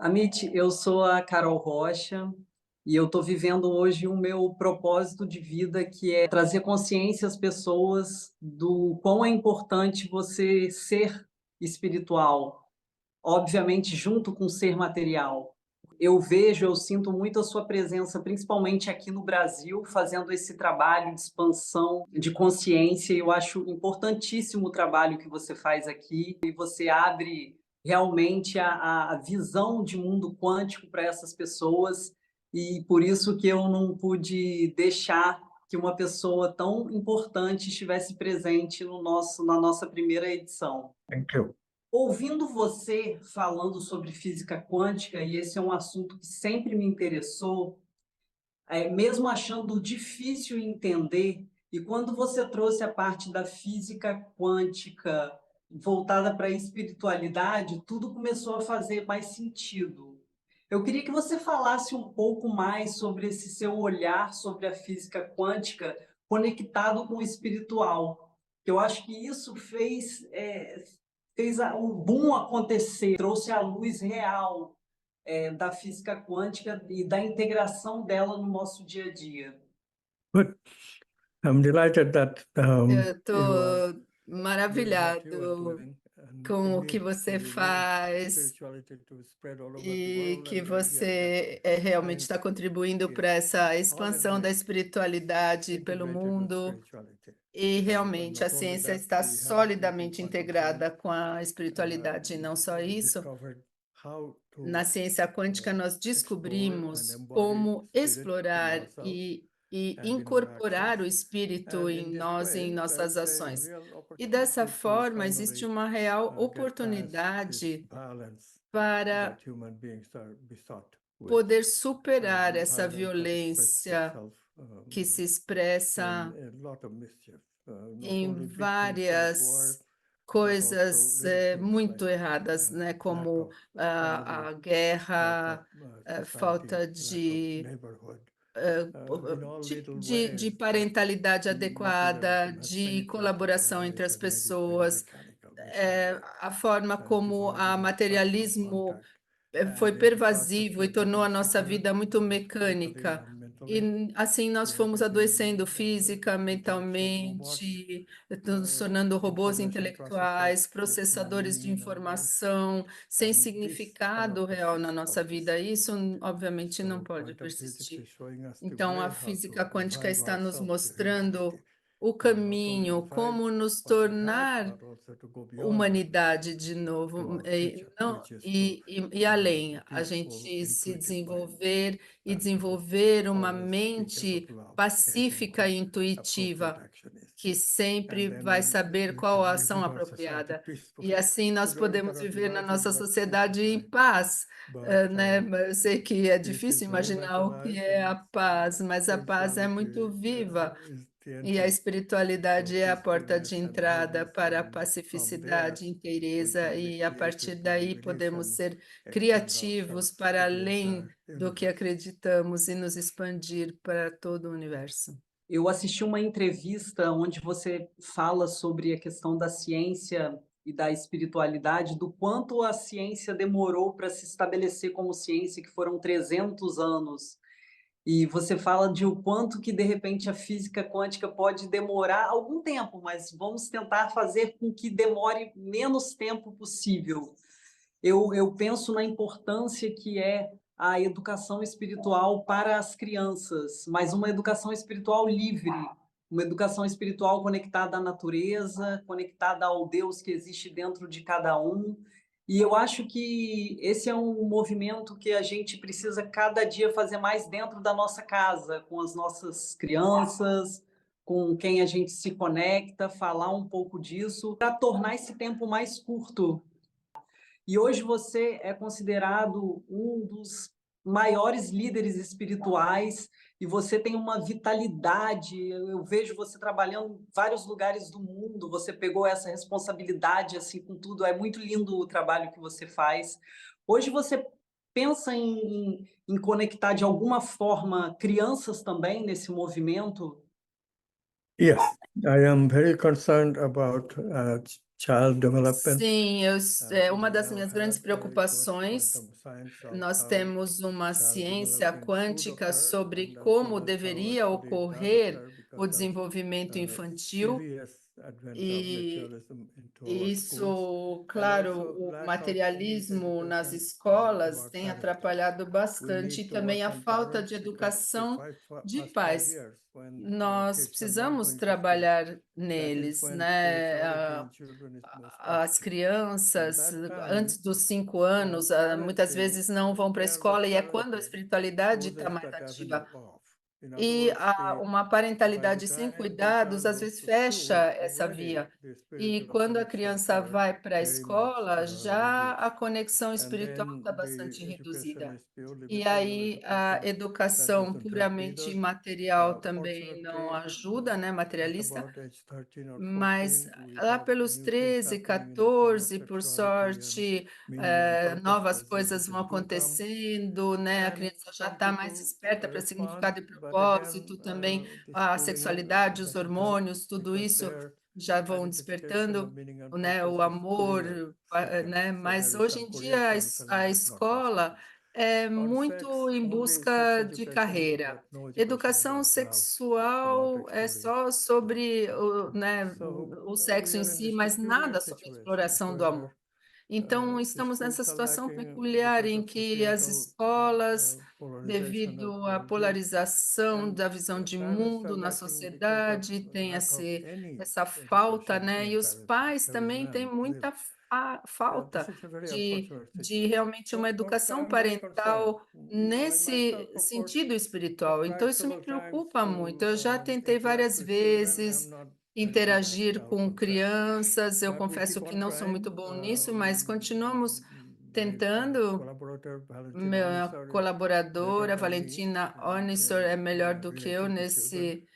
Amit, eu sou a Carol Rocha e eu estou vivendo hoje o meu propósito de vida, que é trazer consciência às pessoas do quão é importante você ser espiritual, obviamente junto com ser material. Eu vejo, eu sinto muito a sua presença, principalmente aqui no Brasil, fazendo esse trabalho de expansão de consciência. Eu acho importantíssimo o trabalho que você faz aqui e você abre realmente a visão de mundo quântico para essas pessoas e por isso que eu não pude deixar que uma pessoa tão importante estivesse presente na nossa primeira edição. Thank you. Ouvindo você falando sobre física quântica, e esse é um assunto que sempre me interessou, mesmo achando difícil entender, e quando você trouxe a parte da física quântica voltada para a espiritualidade, tudo começou a fazer mais sentido. Eu queria que você falasse um pouco mais sobre esse seu olhar sobre a física quântica conectado com o espiritual. Eu acho que isso fez o boom acontecer, trouxe a luz real da física quântica e da integração dela no nosso dia a dia. Good. I'm delighted that Eu you estou are doing what you are maravilhado doing, and com o que indeed, você you want faz spirituality to spread all over the e world, que and we are você happy. realmente And está contribuindo it's para essa all in expansão da the espiritualidade pelo integrated with mundo. spirituality. E So, realmente a not only ciência that, está we have in solidamente quantum integrada science com a espiritualidade. E não só isso, discovered how na to ciência quântica nós explore and descobrimos embody como spirit in explorar ourselves e and in our incorporar o actions. espírito And in em this nós e em way, nossas there's a ações. real E dessa opportunity to forma, existe finally uma real get past this oportunidade violence para that human beings are besought with, poder superar essa violence that expresses violência itself que se in expressa a lot of mischief, not em only big things like war, várias but also coisas little things muito like erradas, né? lack Como of family, a lack of guerra, society, falta lack of de, neighborhood, eh, in all little de ways that parentalidade adequada, materialism has de penetrated our colaboração entre lives as and made it very pessoas, mechanical, machinery, a forma and como a devoided of personal materialismo contact. foi And in the process, pervasivo e we're tornou getting a nossa sicker, vida muito physically mecânica. and mentally. E assim nós We are fomos getting adoecendo física, intellectual robots, mentalmente, nos tornando robôs information intelectuais, processors with no processadores de meaning in our lives. informação, sem And this significado real na nossa vida. Isso, obviamente, não So pode quantum physics persistir. is showing us the Então, a way how to física quântica revive está nos ourselves to humanity. mostrando o And not only caminho, revive como nos what we have, tornar but also to go beyond that humanidade de to novo our future, não, which is to e além, a peaceful, gente se intuitive mind. desenvolver e And desenvolver uma always be able mente to appreciate pacífica what e appropriate intuitiva, action is. que And sempre then vai saber we qual can a live ação in our society apropriada. E peacefully. assim nós Today we podemos cannot viver na imagine nossa what peace is sociedade em like, paz, but né? Eu sei que é peace difícil is very imaginar much o que alive, é and a paz, mas a paz é spirituality muito viva. is the E a entry. So espiritualidade é a porta de peacefulness and entrada wholeness, para a and from there pacificidade, we inteireza, can be e a partir creative in daí belief podemos and ser expand criativos ourselves para against além the do que universe. acreditamos e nos expandir para todo o universo. Eu assisti uma entrevista onde você fala sobre a questão da ciência e da espiritualidade, do quanto a ciência demorou para se estabelecer como ciência, que foram 300 anos. E você fala de o quanto que, de repente, a física quântica pode demorar algum tempo, mas vamos tentar fazer com que demore menos tempo possível. Eu penso na importância que é a educação espiritual para as crianças, mas uma educação espiritual livre, uma educação espiritual conectada à natureza, conectada ao Deus que existe dentro de cada um. E eu acho que esse é um movimento que a gente precisa cada dia fazer mais dentro da nossa casa, com as nossas crianças, com quem a gente se conecta, falar um pouco disso, para tornar esse tempo mais curto. E hoje você é considerado um dos maiores líderes espirituais e você tem uma vitalidade. Eu vejo você trabalhando em vários lugares do mundo, você pegou essa responsabilidade assim com tudo. É muito lindo o trabalho que você faz. Hoje você pensa em conectar de alguma forma crianças também nesse movimento? Yes, I am very concerned about child development. Sim, uma das We now minhas grandes have a preocupações, quantum science of nós how temos uma child ciência development should quântica occur, sobre and como also that's how deveria actually it does ocorrer occur o because of desenvolvimento infantil, serious advent of e materialism into our schools. isso, And claro, also o lack of any materialismo nas education escolas about tem parents. atrapalhado We bastante, need e to também work a on falta parents de because the educação de past 5 pais. years when Nós kids are not precisamos going to school, trabalhar that is neles, when né? spirituality in children is most As active. crianças, That antes time, dos 5 anos, muitas parenting, vezes não vão para a they are escola, e é quando a restricted, espiritualidade está closes mais that ativa. avenue off. In other E words, uma by the parentalidade sem time the cuidados, child às goes vezes to fecha school, essa already via. the E spiritual quando a connections criança are vai para a very much escola, já a reduced. conexão And espiritual then está the bastante education reduzida. is purely E material aí a education that educação doesn't help puramente either. material também não Fortunately, ajuda, né, at materialista. about age 13 or Mas 14, we lá have pelos new things 13, happening in the form of 14, por sexuality and sorte, meaning and novas purpose, coisas which vão is income. acontecendo, né? A And criança já some está mais people esperta para respond, significado e but again, propósito, também the a schooling sexualidade, os doesn't help hormônios, tudo because isso their já vão identification of despertando, meaning and né? O purpose is amor, career-centered. né? So Mas there is hoje some em career dia counseling, a but not much escola difference. é On muito sex, em only sex busca de education, carreira. but no education Educação about love, about sexual é exploring só love. sobre né, So o we sexo em are in si, this mas peculiar nada sobre a situation exploração do where amor. Então, the estamos nessa schools are situação lacking peculiar because em of que as societal escolas, polarization of devido à worldview, polarização and da visão de parents are mundo na lacking because of sociedade, tem lack of any essa falta, education né? in E os parenting. pais There is também têm none, muita zero. This falta is a very de, unfortunate de situation. realmente uma So educação I'm very concerned. parental I nesse myself, of course, sentido have espiritual. Então, tried isso me several times preocupa muito. to Eu já tentei interact várias with children. vezes I'm not very good at interagir com self-concept, crianças. Eu but we confesso keep que on não sou muito trying. bom nisso, mas continuamos tentando. Collaborator Valentina Minha Onissor is colaboradora, better than me, Valentina and Onissor, é melhor do que eu relating to children.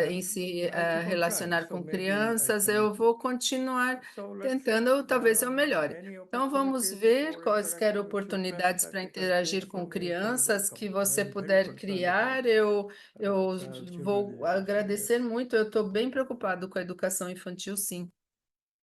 em se I keep on trying, relacionar so com maybe I crianças. can. Eu vou continuar So let's see tentando, ou talvez eu melhore. any Então, vamos opportunities ver for quaisquer interaction with children oportunidades that para you can create interagir for com me. You're crianças que welcome. você I'm very puder concerned about criar. Eu child vou education. agradecer Yes. muito. Eu estou bem preocupado com a educação infantil, sim.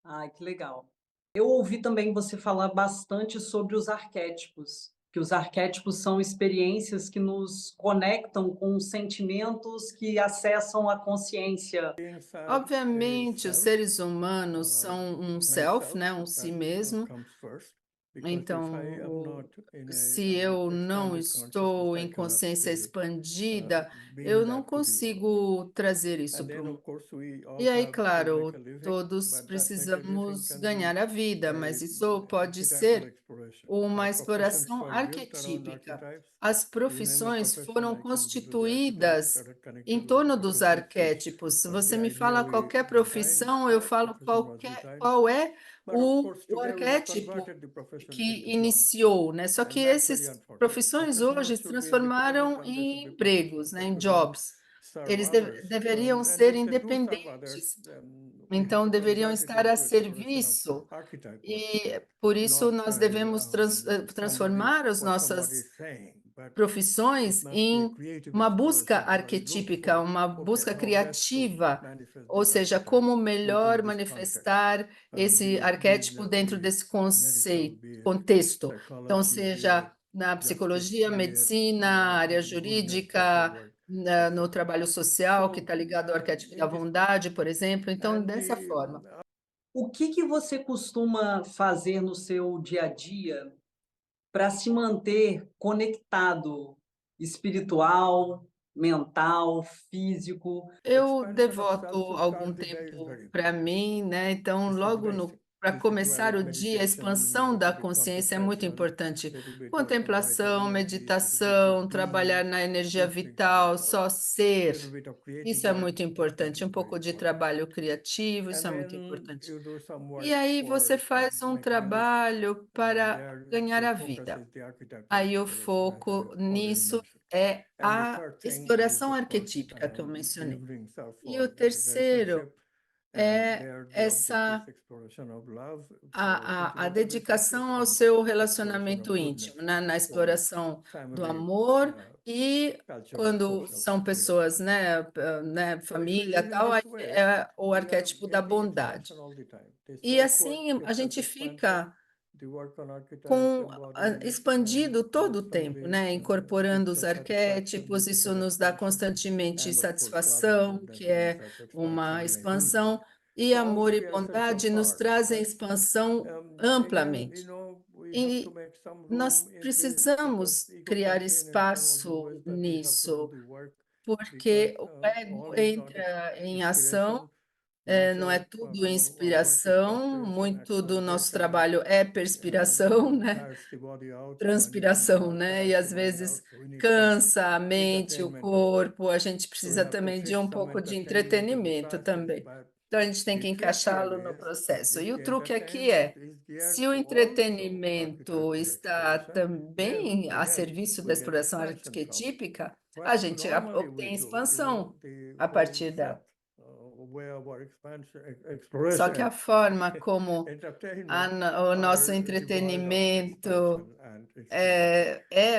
Ai, que legal. Eu ouvi também você falar bastante sobre os arquétipos, que os arquétipos são experiências que nos conectam com sentimentos que acessam a consciência. Beings have a Obviamente, os self, seres humanos são um self, myself, né, um si that mesmo. comes first. Because if Então, I am not in se eu não expanded consciousness, estou I em cannot consciência still expandida, bring eu não that to the world. consigo trazer isso And para then, o of mundo. course, we E also aí, have to make claro, a living, todos but that make a living precisamos can ganhar be a vida, mas isso a pode archetypal ser exploration. uma Professions exploração were built around arquetípica. archetypes. As You name a profissões profession, foram I can give you the archetypes constituídas that are em connected with the torno dos profession. arquétipos. Se Was você the me idea fala we qualquer designed profissão, eu for, falo profession was designed. qual é But of course, o today we have arquétipo converted the professions que into jobs. iniciou, né? Só que And that's very essas unfortunate. profissões Professionals hoje se should be independent transformaram and they should em be empregos, purposeful. né? They Em should not jobs. serve Eles others. deveriam And ser if they do serve others, independentes, we have então to deveriam convert it estar a into exploration of serviço. archetype work. E por isso Not nós devemos transformar as what somebody nossas is saying, but it profissões must be a em creative uma busca exploration where you look arquetípica, for, uma okay, busca how best to criativa, manifest ou this seja, archetype como melhor within this context. manifestar esse arquétipo dentro Be it desse medical, be it contexto. Então, psychology, be seja it na justice, psicologia, be it medicina, área goodness type of jurídica, work. no trabalho social, que So, está ligado ao arquétipo da in this way. bondade, por exemplo. Então, And dessa forma. O que você costuma fazer no seu dia a dia para se manter conectado, espiritual, mental, físico? Eu Expansion of devoto self to algum start the day is tempo very para important. mim, né? Então, This is logo basic. para This is começar where o dia, a meditation, expansão da little bit consciência é muito contemplation, importante. little bit of vital Contemplação, energy, little bit of meditação, being, trabalhar na energia these things are very vital, só important. ser. Little bit of creative Isso é work, muito that importante. is Um very pouco de important. trabalho criativo, isso And é muito then importante. you do some E work aí você for faz um making a living. trabalho para There ganhar the a focus vida. is the archetypal Aí o exploration, as I foco already nisso mentioned. é And the a third thing is, exploração of course, arquetípica que eu mencionei. delivering self E o for terceiro relationship. é There the object essa is exploration of love for a intimate relationship dedicação ao and seu exploration of relacionamento goodness íntimo, né? Na for exploração do family amor E cultural, quando social, são pessoas, né, família, tal, aí é o arquétipo da bondade. E assim a gente fica expandido todo o tempo, né? Incorporando os arquétipos, isso nos dá constantemente satisfação, que é uma expansão, e amor e bondade nos trazem expansão amplamente. E nós precisamos criar espaço nisso, porque o ego entra em ação, não é tudo inspiração, muito do nosso trabalho é perspiração, né? Transpiração, né? E às vezes cansa a mente, o corpo, a gente precisa também de um pouco de entretenimento também. Então a gente tem que encaixá-lo no processo. E o truque aqui é, se o entretenimento está também a serviço da exploração arquetípica, a gente obtém expansão a partir dela. Só que a forma como o nosso entretenimento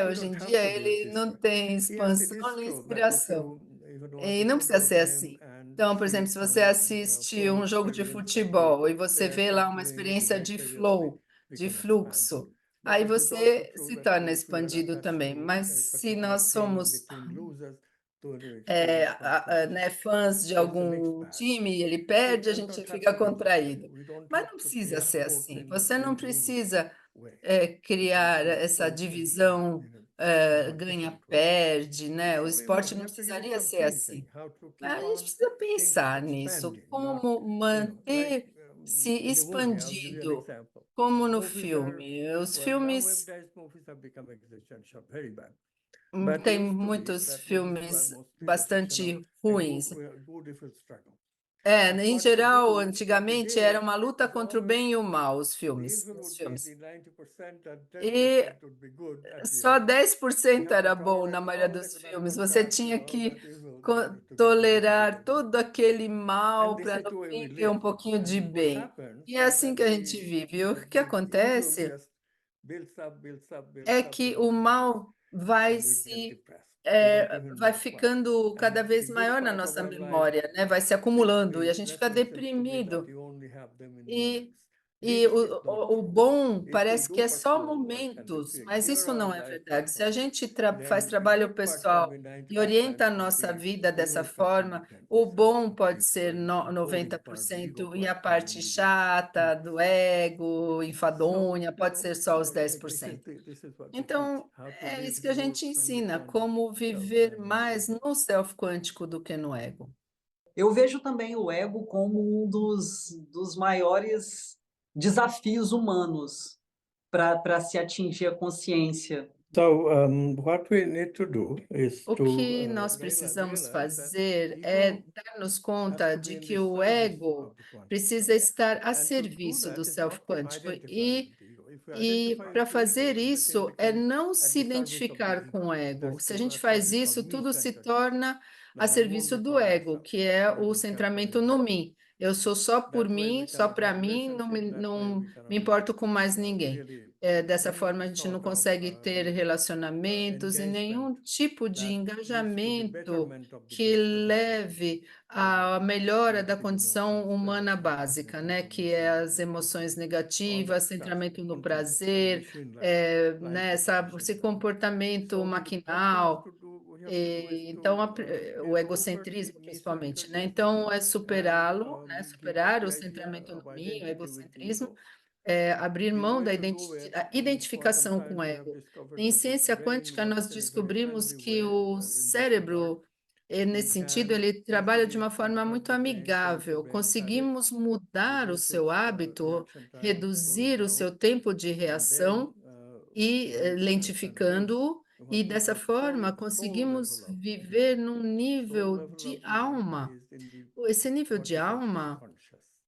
hoje em dia, ele não tem expansão nem inspiração. E não precisa ser assim. Então, por exemplo, se você assiste um jogo de futebol e você vê lá uma experiência de flow, de fluxo, aí você se torna expandido também. Mas se nós somos né, fãs de algum time e ele perde, a gente fica contraído. Mas não precisa ser assim. Você não precisa criar essa divisão ganha-perde, né? O esporte não precisaria ser assim. Mas a gente precisa pensar nisso, como manter-se expandido, como no filme. Os filmes tem muitos filmes bastante ruins. Em geral, antigamente era uma luta contra o bem e o mal, os filmes. E só 10% era bom na maioria dos filmes. Você tinha que tolerar todo aquele mal para no fim ter um pouquinho de bem. E é assim que a gente vive. E o que acontece é que o mal vai ficando cada vez maior na nossa memória, né? Vai se acumulando e a gente fica deprimido. E o bom parece que é só momentos, mas isso não é verdade. Se a gente faz trabalho pessoal e orienta a nossa vida dessa forma, o bom pode ser 90% e a parte chata do ego, enfadonha, pode ser só os 10%. Então, é isso que a gente ensina, como viver mais no self quântico do que no ego. Eu vejo também o ego como um dos maiores desafios humanos para se atingir a consciência. O que nós precisamos fazer é dar-nos conta de que o ego precisa estar a serviço do self quântico e para fazer isso é não se identificar com o ego. Se a gente faz isso, tudo se torna a serviço do ego, que é o centramento no mim. Eu sou só por mim, só para mim, não me importo com mais ninguém. Dessa forma, a gente não consegue ter relacionamentos e nenhum tipo de engajamento que leve à melhora da condição humana básica, né? Que é as emoções negativas, centramento no prazer, né? Esse comportamento maquinal. Então, o egocentrismo, principalmente, né? Então, é superá-lo, né? Superar o centramento no mim, o egocentrismo, abrir mão da identificação com o ego. Em ciência quântica, nós descobrimos que o cérebro, nesse sentido, ele trabalha de uma forma muito amigável. Conseguimos mudar o seu hábito, reduzir o seu tempo de reação e lentificando-o, e dessa forma conseguimos viver num nível de alma. Esse nível de alma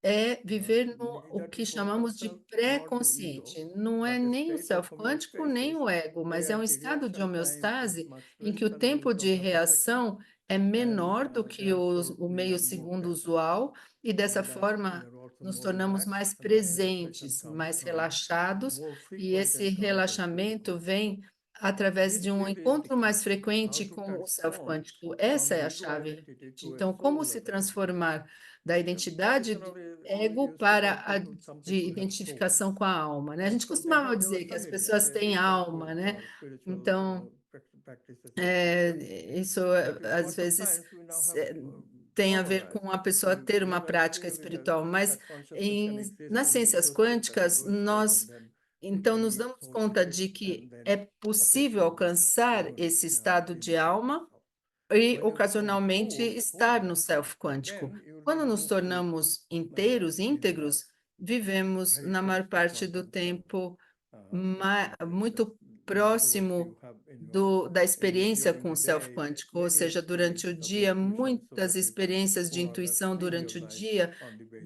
é viver no o que chamamos de pré-consciente. Não é nem o self quântico, nem o ego, mas é um estado de homeostase em que o tempo de reação é menor do que o meio segundo usual, e dessa forma nos tornamos mais presentes, mais relaxados, e esse relaxamento vem através de um encontro mais frequente com o self quântico. Essa é a chave. Então, como se transformar da identidade do ego para a de identificação com a alma, né? A gente costumava dizer que as pessoas têm alma, né? Então, isso às vezes tem a ver com a pessoa ter uma prática espiritual, mas nas ciências quânticas nós então nos damos conta de que é possível alcançar esse estado de alma e ocasionalmente estar no self quântico. Quando nos tornamos inteiros, íntegros, vivemos na maior parte do tempo muito próximo da experiência com o self quântico, ou seja, durante o dia, muitas experiências de intuição durante o dia,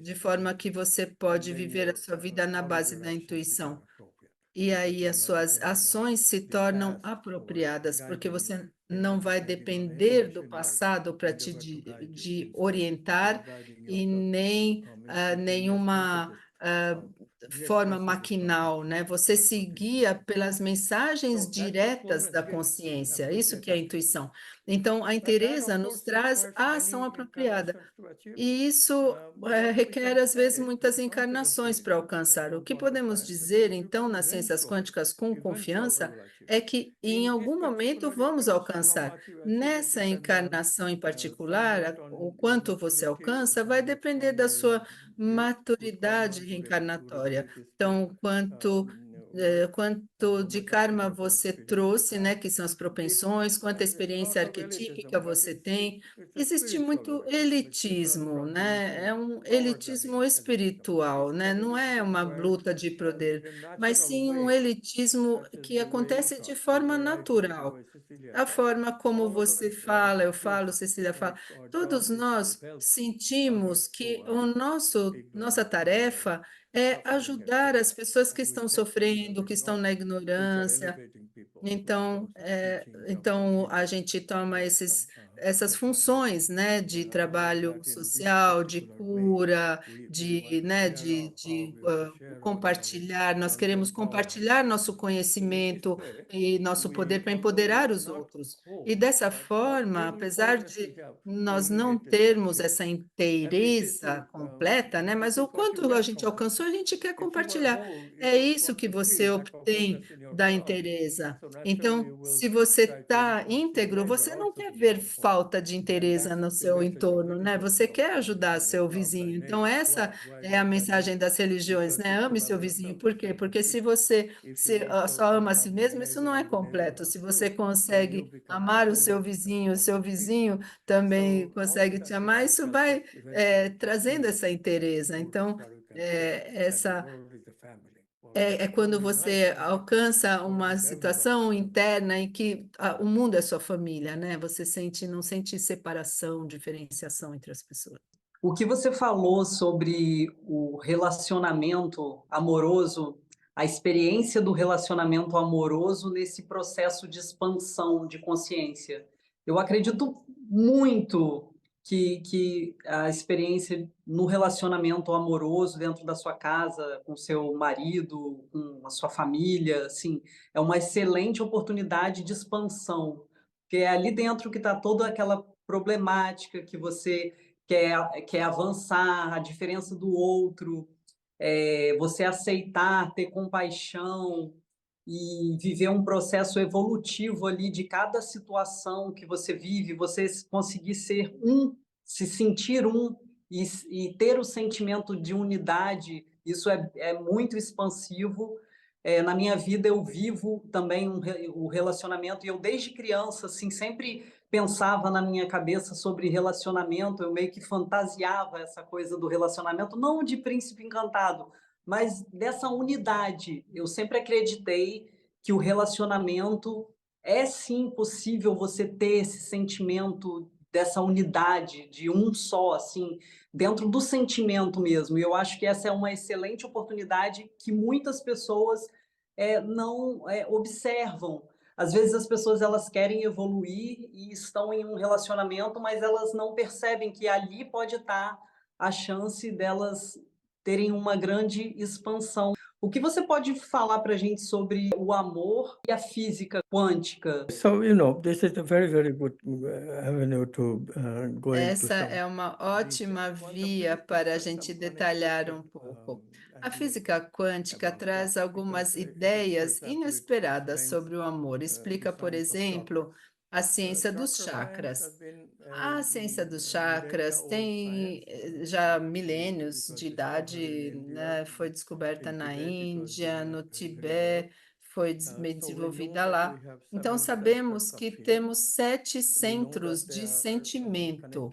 de forma que você pode viver a sua vida na base da intuição. E aí as suas ações se tornam apropriadas, porque você não vai depender do passado para te orientar e nem nenhuma forma maquinal, né? Você se guia pelas mensagens diretas da consciência, isso que é a intuição. Então, a inteireza nos traz a ação apropriada. E isso requer, às vezes, muitas encarnações para alcançar. O que podemos dizer, então, nas ciências quânticas com confiança é que em algum momento vamos alcançar. Nessa encarnação em particular, o quanto você alcança vai depender da sua maturidade reencarnatória. Então, quanto de karma você trouxe, né, que são as propensões, quanta experiência arquetípica você tem. Existe muito elitismo, né? É um elitismo espiritual, né? Não é uma luta de poder, mas sim um elitismo que acontece de forma natural. A forma como você fala, eu falo, Cecília fala, todos nós sentimos que nossa tarefa é ajudar as pessoas que estão sofrendo, que estão na ignorância. Então a gente toma essas funções, né, de trabalho social, de cura, de compartilhar. Nós queremos compartilhar nosso conhecimento e nosso poder para empoderar os outros. E dessa forma, apesar de nós não termos essa inteireza completa, né, mas o quanto a gente alcançou, a gente quer compartilhar. É isso que você obtém da inteireza. Então, se você está íntegro, você não quer ver falta de interesse no seu entorno, né? Você quer ajudar seu vizinho. Então, essa é a mensagem das religiões, né? Ame seu vizinho. Por quê? Porque se você só ama a si mesmo, isso não é completo. Se você consegue amar o seu vizinho também consegue te amar, isso vai trazendo essa inteireza. Então, essa é quando você alcança uma situação interna em que o mundo é sua família, né? Você não sente separação, diferenciação entre as pessoas. O que você falou sobre o relacionamento amoroso, a experiência do relacionamento amoroso nesse processo de expansão de consciência. Eu acredito muito que a experiência no relacionamento amoroso dentro da sua casa, com seu marido, com a sua família, assim, é uma excelente oportunidade de expansão, porque é ali dentro que está toda aquela problemática que você quer avançar, a diferença do outro, você aceitar, ter compaixão e viver um processo evolutivo ali de cada situação que você vive, você conseguir ser um, se sentir um e ter o sentimento de unidade, isso é muito expansivo. Na minha vida eu vivo também o relacionamento e eu desde criança assim sempre pensava na minha cabeça sobre relacionamento, eu meio que fantasiava essa coisa do relacionamento, não de príncipe encantado, mas dessa unidade. Eu sempre acreditei que o relacionamento é sim possível você ter esse sentimento dessa unidade, de um só, assim, dentro do sentimento mesmo. E eu acho que essa é uma excelente oportunidade que muitas pessoas não observam. Às vezes as pessoas elas querem evoluir e estão em um relacionamento, mas elas não percebem que ali pode estar a chance delas terem uma grande expansão. O que você pode falar para a gente sobre o amor e a física quântica? So, this is a very, very good avenue to go into Essa some é uma detail. ótima via para a gente detalhar um pouco. A física quântica traz algumas ideias inesperadas sobre o amor. Explica, por exemplo, a ciência dos chakras. A ciência dos chakras tem já milênios de idade, né? Foi descoberta na Índia, no Tibete, foi desenvolvida lá. Então, sabemos que temos 7 centros de sentimento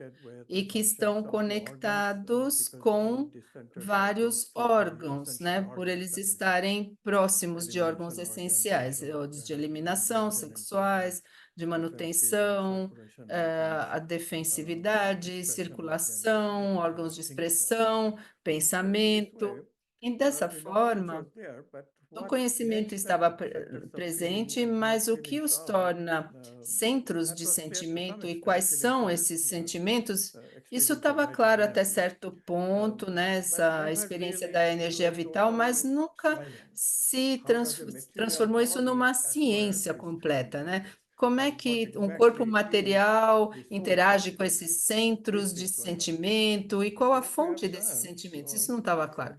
e que estão conectados com vários órgãos, né? Por eles estarem próximos de órgãos essenciais, de eliminação, sexuais, de manutenção, a defensividade, circulação, órgãos de expressão, pensamento. E dessa forma, o conhecimento estava presente, mas o que os torna centros de sentimento e quais são esses sentimentos, isso estava claro até certo ponto, né? Essa experiência da energia vital, mas nunca se transformou isso numa ciência completa, né? Como é que um corpo material interage com esses centros de sentimento e qual a fonte desses sentimentos? Isso não estava claro.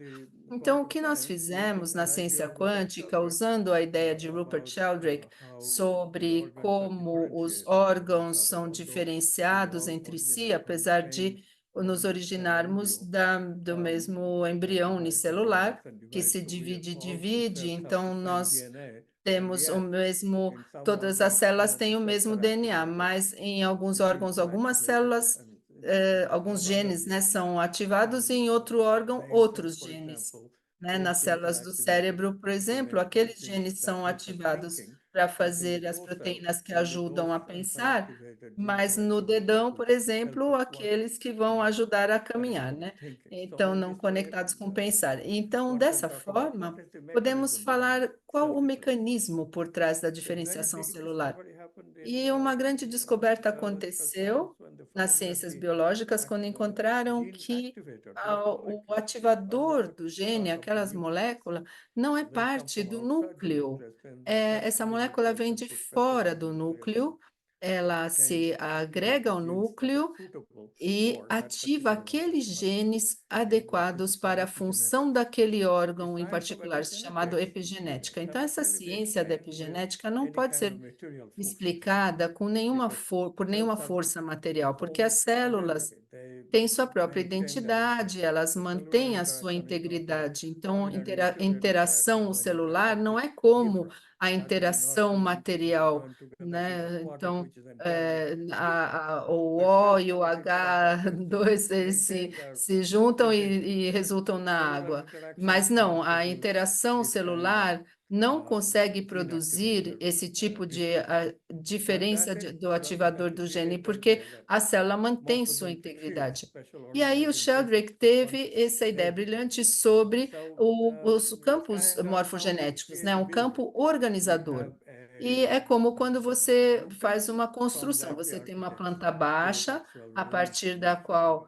Então, o que nós fizemos na ciência quântica, usando a ideia de Rupert Sheldrake sobre como os órgãos são diferenciados entre si, apesar de nos originarmos do mesmo embrião unicelular, que se divide, então nós temos o mesmo, todas as células têm o mesmo DNA, mas em alguns órgãos, algumas células, alguns genes, né, são ativados e em outro órgão, outros genes. Né? Nas células do cérebro, por exemplo, aqueles genes são ativados para fazer as proteínas que ajudam a pensar, mas no dedão, por exemplo, aqueles que vão ajudar a caminhar, né? Então, não conectados com pensar. Então, dessa forma, podemos falar qual o mecanismo por trás da diferenciação celular. E uma grande descoberta aconteceu nas ciências biológicas quando encontraram que o ativador do gene, aquelas moléculas, não é parte do núcleo. Essa molécula vem de fora do núcleo, ela se agrega ao núcleo e ativa aqueles genes adequados para a função daquele órgão em particular, chamado epigenética. Então, essa ciência da epigenética não pode ser explicada por nenhuma força material, porque as células têm sua própria identidade, elas mantêm a sua integridade. Então, interação celular não é como a interação material, né? Então, o O e o H2 eles se juntam e resultam na água. Mas não, a interação celular não consegue produzir esse tipo de diferença do ativador do gene, porque a célula mantém sua integridade. E aí o Sheldrake teve essa ideia brilhante sobre os campos morfogenéticos, né? Um campo organizador. E é como quando você faz uma construção, você tem uma planta baixa, a partir da qual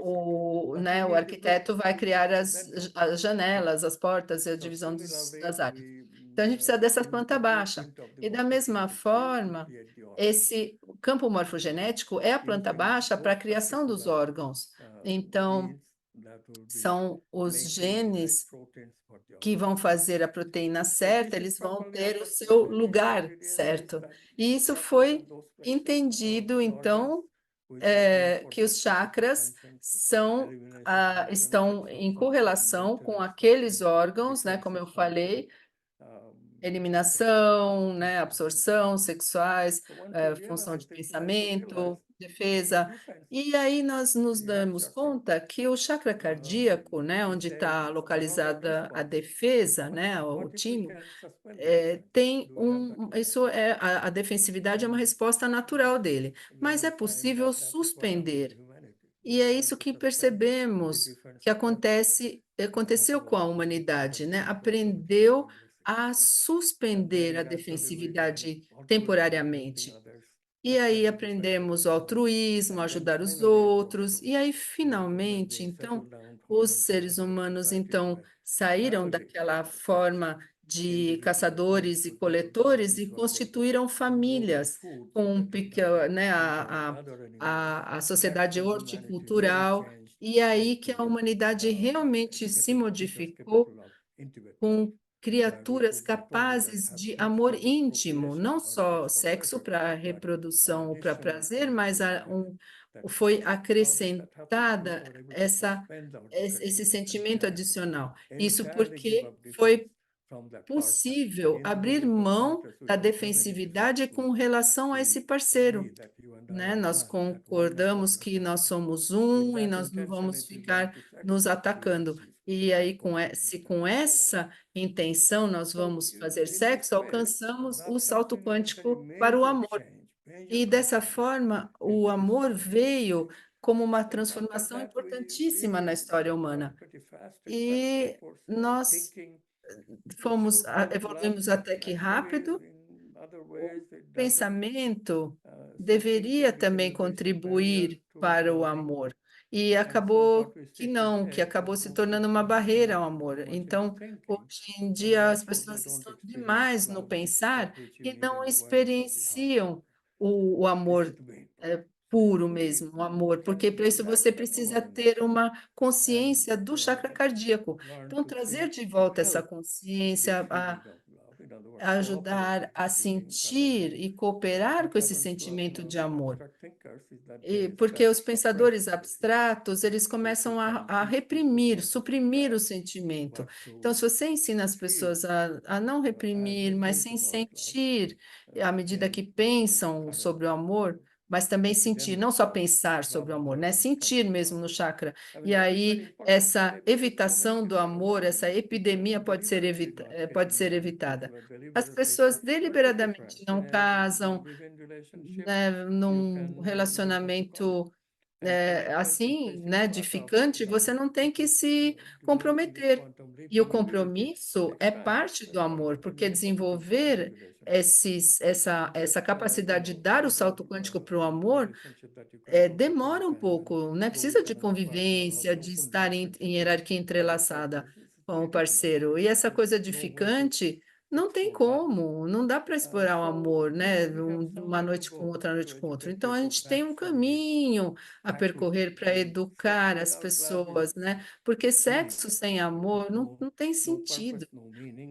o arquiteto vai criar as janelas, as portas e a divisão das áreas. Então, a gente precisa dessa planta baixa. E da mesma forma, esse campo morfogenético é a planta baixa para a criação dos órgãos. Então, são os genes que vão fazer a proteína certa, eles vão ter o seu lugar certo. E isso foi entendido, então, que os chakras estão em correlação com aqueles órgãos, né, como eu falei, eliminação, né, absorção, sexuais, função de pensamento, defesa. E aí nós nos damos conta que o chakra cardíaco, né, onde está localizada a defesa, né, o timo, a defensividade é uma resposta natural dele, mas é possível suspender. E é isso que percebemos que aconteceu com a humanidade, né? Aprendeu a suspender a defensividade temporariamente. E aí aprendemos o altruísmo, ajudar os outros, e aí finalmente, então, os seres humanos, então, saíram daquela forma de caçadores e coletores e constituíram famílias com um pequeno, né, a sociedade horticultural, e aí que a humanidade realmente se modificou com criaturas capazes de amor íntimo, não só sexo para reprodução ou para prazer, mas foi acrescentada esse sentimento adicional. Isso porque foi possível abrir mão da defensividade com relação a esse parceiro, né? Nós concordamos que nós somos um e nós não vamos ficar nos atacando. E aí, se com essa intenção nós vamos fazer sexo, alcançamos o salto quântico para o amor. E dessa forma, o amor veio como uma transformação importantíssima na história humana. E nós evoluímos até que rápido. O pensamento deveria também contribuir para o amor. E acabou que não, que acabou se tornando uma barreira ao amor. Então, hoje em dia, as pessoas estão demais no pensar e não experienciam o amor puro mesmo, o amor, porque para isso você precisa ter uma consciência do chakra cardíaco. Então, trazer de volta essa consciência, ajudar a sentir e cooperar com esse sentimento de amor. Porque os pensadores abstratos, eles começam a reprimir, suprimir o sentimento. Então, se você ensina as pessoas a não reprimir, mas sim sentir, à medida que pensam sobre o amor, mas também sentir, não só pensar sobre o amor, né? Sentir mesmo no chakra. E aí, essa evitação do amor, essa epidemia pode ser evitada. As pessoas deliberadamente não casam, né, num relacionamento assim, né, de ficante, você não tem que se comprometer. E o compromisso é parte do amor, porque desenvolver essa capacidade de dar o salto quântico para o amor demora um pouco, né? Precisa de convivência, de estar em hierarquia entrelaçada com o parceiro. E essa coisa de ficante. Não tem como, não dá para explorar o amor, né? Uma noite com outra noite com outra. Então, a gente tem um caminho a percorrer para educar as pessoas, né? Porque sexo sem amor não tem sentido,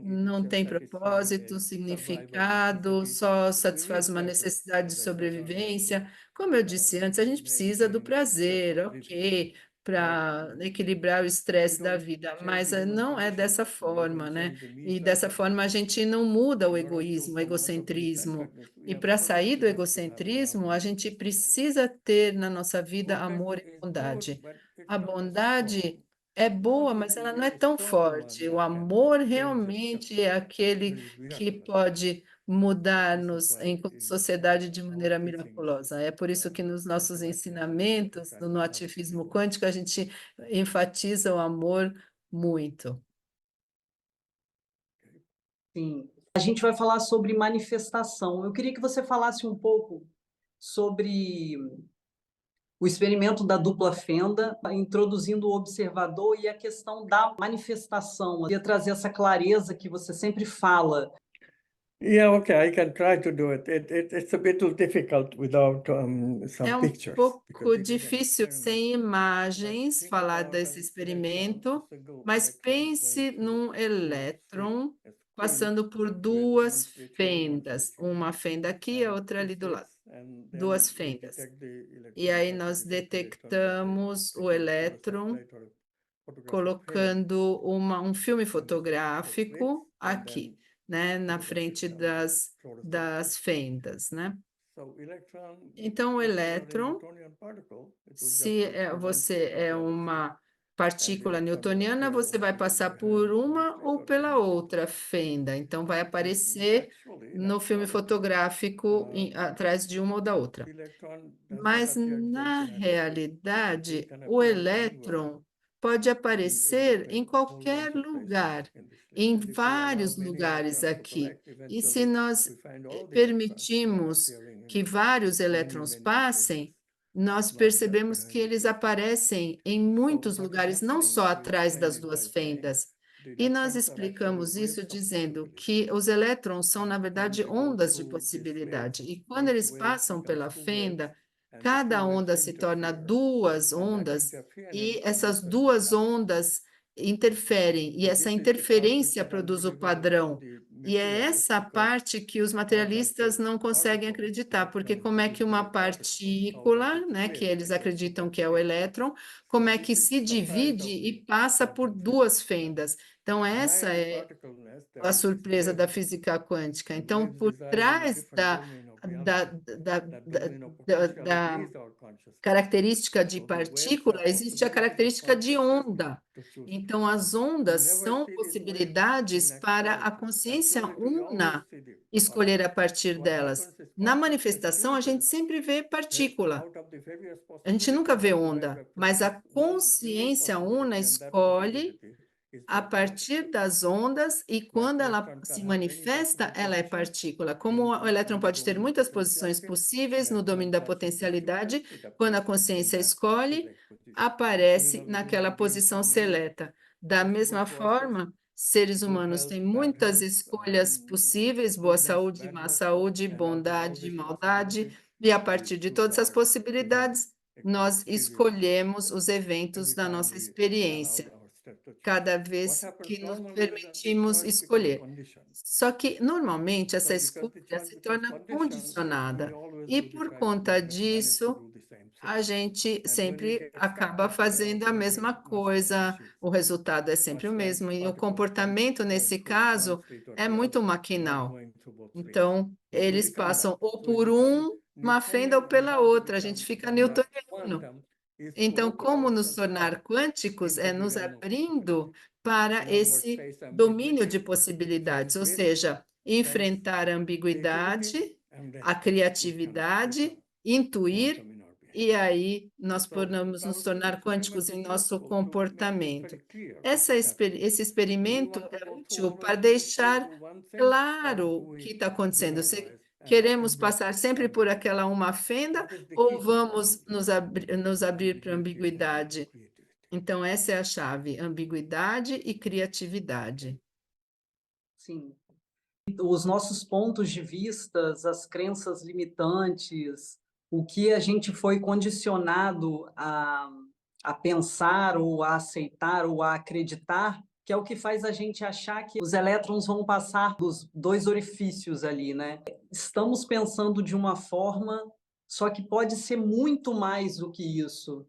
não tem propósito, significado, só satisfaz uma necessidade de sobrevivência. Como eu disse antes, a gente precisa do prazer, ok, para equilibrar o estresse da vida, mas não é dessa forma, né? E dessa forma a gente não muda o egoísmo, o egocentrismo. E para sair do egocentrismo, a gente precisa ter na nossa vida amor e bondade. A bondade é boa, mas ela não é tão forte. O amor realmente é aquele que pode mudar-nos em sociedade de maneira miraculosa. É por isso que nos nossos ensinamentos, no ativismo quântico, a gente enfatiza o amor muito. Sim. A gente vai falar sobre manifestação. Eu queria que você falasse um pouco sobre o experimento da dupla fenda, introduzindo o observador e a questão da manifestação. Eu queria trazer essa clareza que você sempre fala. Yeah, okay, I can try to do it. It's a bit difficult without some É um pictures. pouco difícil sem imagens falar desse experimento, mas pense num elétron passando por duas fendas, uma fenda aqui e a outra ali do lado, duas fendas. E aí nós detectamos o elétron colocando um filme fotográfico aqui, né, na frente das fendas, né? Então, o elétron, se você é uma partícula newtoniana, você vai passar por uma ou pela outra fenda. Então, vai aparecer no filme fotográfico atrás de uma ou da outra. Mas, na realidade, o elétron pode aparecer em qualquer lugar, em vários lugares aqui. E se nós permitimos que vários elétrons passem, nós percebemos que eles aparecem em muitos lugares, não só atrás das duas fendas. E nós explicamos isso dizendo que os elétrons são, na verdade, ondas de possibilidade. E quando eles passam pela fenda, cada onda se torna duas ondas, e essas duas ondas interferem, e essa interferência produz o padrão. E é essa parte que os materialistas não conseguem acreditar, porque como é que uma partícula, né, que eles acreditam que é o elétron, como é que se divide e passa por duas fendas? Então, essa é a surpresa da física quântica. Então, por trás da, da, da característica de partícula, existe a característica de onda. Então, as ondas são possibilidades para a consciência una escolher a partir delas. Na manifestação, a gente sempre vê partícula. A gente nunca vê onda, mas a consciência una escolhe a partir das ondas, e quando ela se manifesta, ela é partícula. Como o elétron pode ter muitas posições possíveis no domínio da potencialidade, quando a consciência escolhe, aparece naquela posição seleta. Da mesma forma, seres humanos têm muitas escolhas possíveis, boa saúde, má saúde, bondade, maldade, e a partir de todas as possibilidades, nós escolhemos os eventos da nossa experiência cada vez que nos permitimos escolher. Só que, normalmente, essa escolha se torna condicionada, e por conta disso, a gente sempre acaba fazendo a mesma coisa, o resultado é sempre o mesmo, e o comportamento, nesse caso, é muito maquinal. Então, eles passam ou por uma fenda ou pela outra, a gente fica newtoniano. Então, como nos tornar quânticos é nos abrindo para esse domínio de possibilidades, ou seja, enfrentar a ambiguidade, a criatividade, intuir, e aí nós podemos nos tornar quânticos em nosso comportamento. Esse experimento é útil para deixar claro o que está acontecendo. Queremos passar sempre por aquela uma fenda ou vamos nos abrir para a ambiguidade? Então, essa é a chave: ambiguidade e criatividade. Sim. Os nossos pontos de vista, as crenças limitantes, o que a gente foi condicionado a pensar ou a aceitar ou a acreditar, que é o que faz a gente achar que os elétrons vão passar dos dois orifícios ali, né? Estamos pensando de uma forma, só que pode ser muito mais do que isso.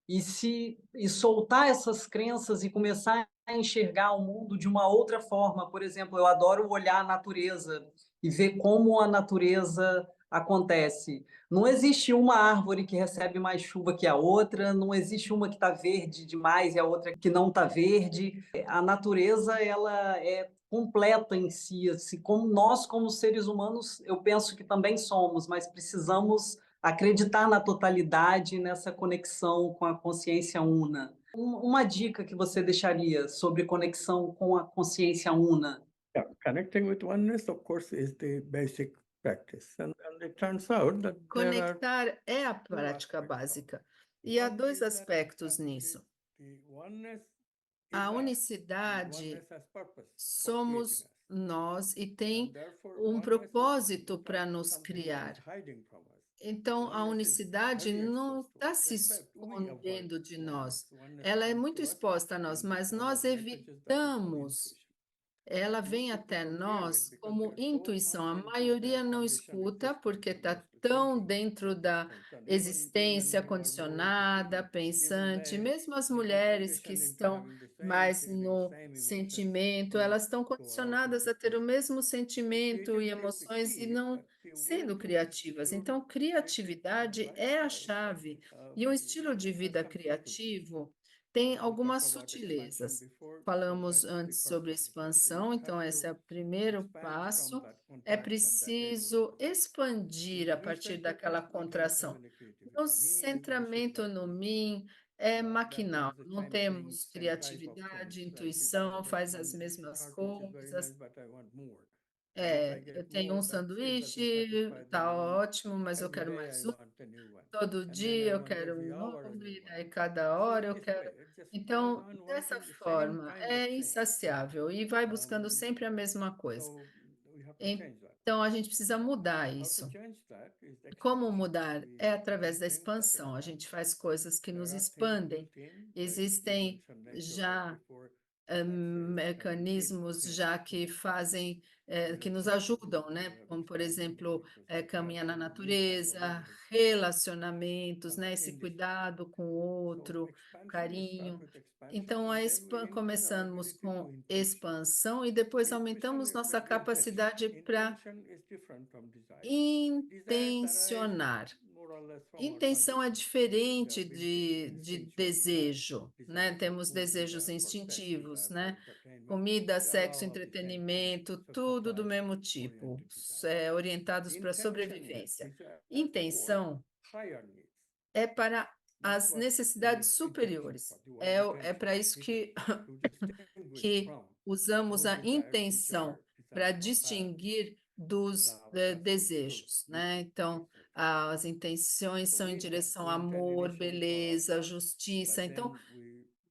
E soltar essas crenças e começar a enxergar o mundo de uma outra forma. Por exemplo, eu adoro olhar a natureza e ver como a natureza acontece. Não existe uma árvore que recebe mais chuva que a outra, não existe uma que está verde demais e a outra que não está verde. A natureza, ela é completa em si, assim, como nós, como seres humanos, eu penso que também somos, mas precisamos acreditar na totalidade, nessa conexão com a consciência una. Uma dica que você deixaria sobre conexão com a consciência una? Yeah, connecting with oneness, of course, is the basic practice. And it turns out that there are Conectar é a prática básica. E há dois aspectos nisso. the oneness is A us, and unicidade oneness has purpose for somos creating us. nós e tem And therefore, um oneness propósito is para not nos something that criar. is hiding from us. Então, a Oneness is unicidade very não exposed to está us. se That's why we avoid escondendo de nós. oneness. Oneness Ela é comes muito to us exposta a nós, in the mas form nós of messages that we call evitamos. intuition. Ela vem Most até people don't hear it nós because como they are so intuição. A much into maioria their não conditioned escuta porque existence and está just tão thinking dentro da concern. Even existência women who are more condicionada, even pensante. they Mesmo as become mulheres que conditioned into estão having the same mais feelings, no same emotions, sentimento, and elas estão go out condicionadas into a ter o creation. mesmo So sentimento e creativity is the emoções e key, não but the way sendo to criativas. should Então, make it criatividade é a lifestyle chave. E um estilo de has vida some subtleties. criativo tem We algumas talked about expansion sutilezas. before, so Falamos that's the antes sobre purpose. That we expansão, então have esse é to o primeiro expand from passo. that É contraction that preciso ego represents. expandir a If we partir stay too daquela close, we cannot have contração. any creativity. O Me, this is centramento like no mim é maquinal, that is the não same thing, temos same type of thing. criatividade, Like intuição, there's faz as one mesmas part which is very coisas. nice, but I want more. eu tenho um sanduíche, tá ótimo, mas eu quero mais um. Todo dia eu quero um novo, e daí cada hora eu quero. Então, dessa forma, é insaciável e vai buscando sempre a mesma coisa. Então, a gente precisa mudar isso. Como mudar? É através da expansão. A gente faz coisas que nos expandem. Existem já mecanismos já que fazem, que nos ajudam, né? Como, por exemplo, caminhar na natureza, relacionamentos, né? Esse cuidado com o outro, carinho. Então, começamos com expansão e depois aumentamos nossa capacidade para intencionar. Intenção é diferente de desejo, né? Temos desejos instintivos, né? Comida, sexo, entretenimento, tudo do mesmo tipo, orientados para a sobrevivência. Intenção é para as necessidades superiores. É para isso que usamos a intenção para distinguir dos desejos, né? Então, as intenções são em direção ao amor, beleza, justiça. Então,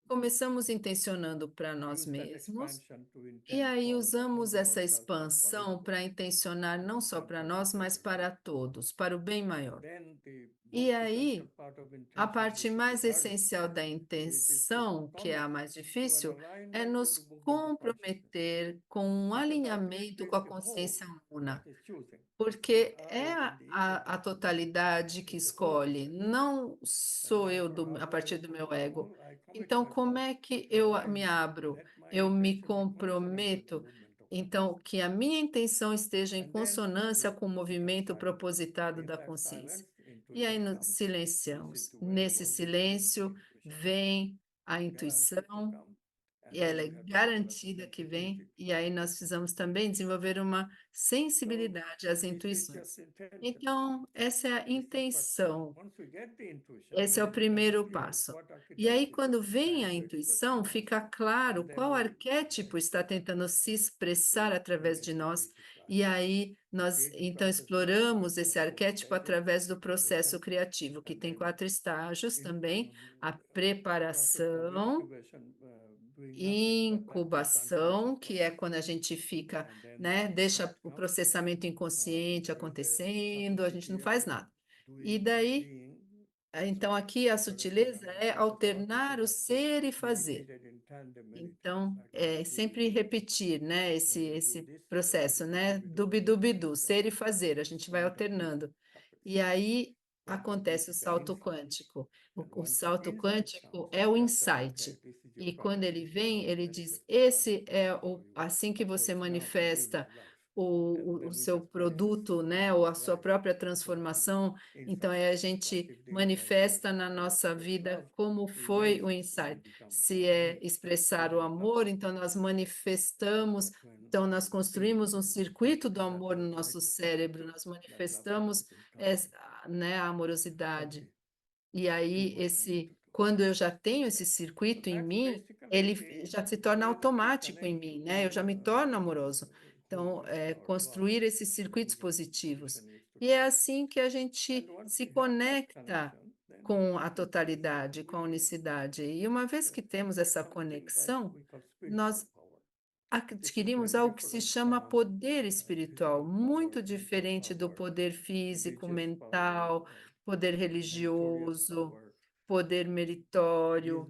começamos intencionando para nós mesmos, e aí usamos essa expansão para intencionar não só para nós, mas para todos, para o bem maior. E aí, a parte mais essencial da intenção, que é a mais difícil, é nos comprometer com um alinhamento com a consciência una, porque é a totalidade que escolhe, não sou eu a partir do meu ego. Então, como é que eu me abro? Eu me comprometo, então, que a minha intenção esteja em consonância com o movimento propositado da consciência. E aí silenciamos. Nesse silêncio vem a intuição, e ela é garantida que vem, e aí nós precisamos também desenvolver uma sensibilidade às intuições. Então, essa é a intenção. Esse é o primeiro passo. E aí, quando vem a intuição, fica claro qual arquétipo está tentando se expressar através de nós. E aí, nós então exploramos esse arquétipo através do processo criativo, que tem 4 estágios também: a preparação, incubação, que é quando a gente fica, né, deixa o processamento inconsciente acontecendo, a gente não faz nada. E daí, então aqui a sutileza é alternar o ser e fazer. Então, é sempre repetir, né, esse processo, né, dubi-dubi-du, ser e fazer, a gente vai alternando. E aí acontece o salto quântico. O salto quântico é o insight. E quando ele vem, ele diz: esse é assim que você manifesta o seu produto, né, ou a sua própria transformação. Então, a gente manifesta na nossa vida como foi o insight. Se é expressar o amor, então nós manifestamos, então nós construímos um circuito do amor no nosso cérebro, nós manifestamos né, a amorosidade. E aí, quando eu já tenho esse circuito em mim, ele já se torna automático em mim, né? Eu já me torno amoroso. Então, construir esses circuitos positivos. E é assim que a gente se conecta com a totalidade, com a unicidade. E uma vez que temos essa conexão, nós adquirimos algo que se chama poder espiritual, muito diferente do poder físico, mental, poder religioso, poder meritório,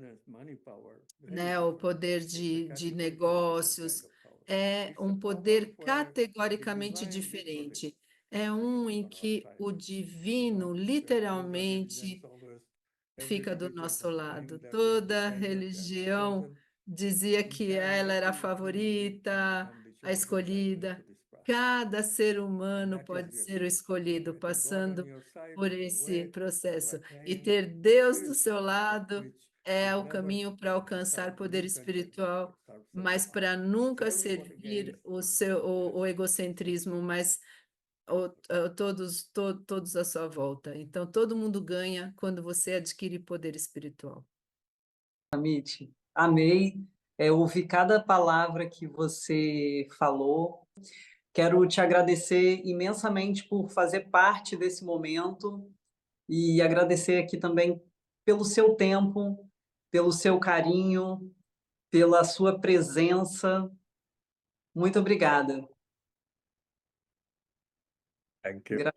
né, o poder de negócios. É um poder categoricamente diferente. É um em que o divino, literalmente, fica do nosso lado. Toda religião dizia que ela era a favorita, a escolhida. Cada ser humano pode ser o escolhido, passando por esse processo. E ter Deus do seu lado é o caminho para alcançar poder espiritual, mas para nunca servir o egocentrismo, mas todos à sua volta. Então, todo mundo ganha quando você adquire poder espiritual. Amit, amei, ouvi cada palavra que você falou. Quero te agradecer imensamente por fazer parte desse momento e agradecer aqui também pelo seu tempo, pelo seu carinho, pela sua presença. Muito obrigada. Thank you.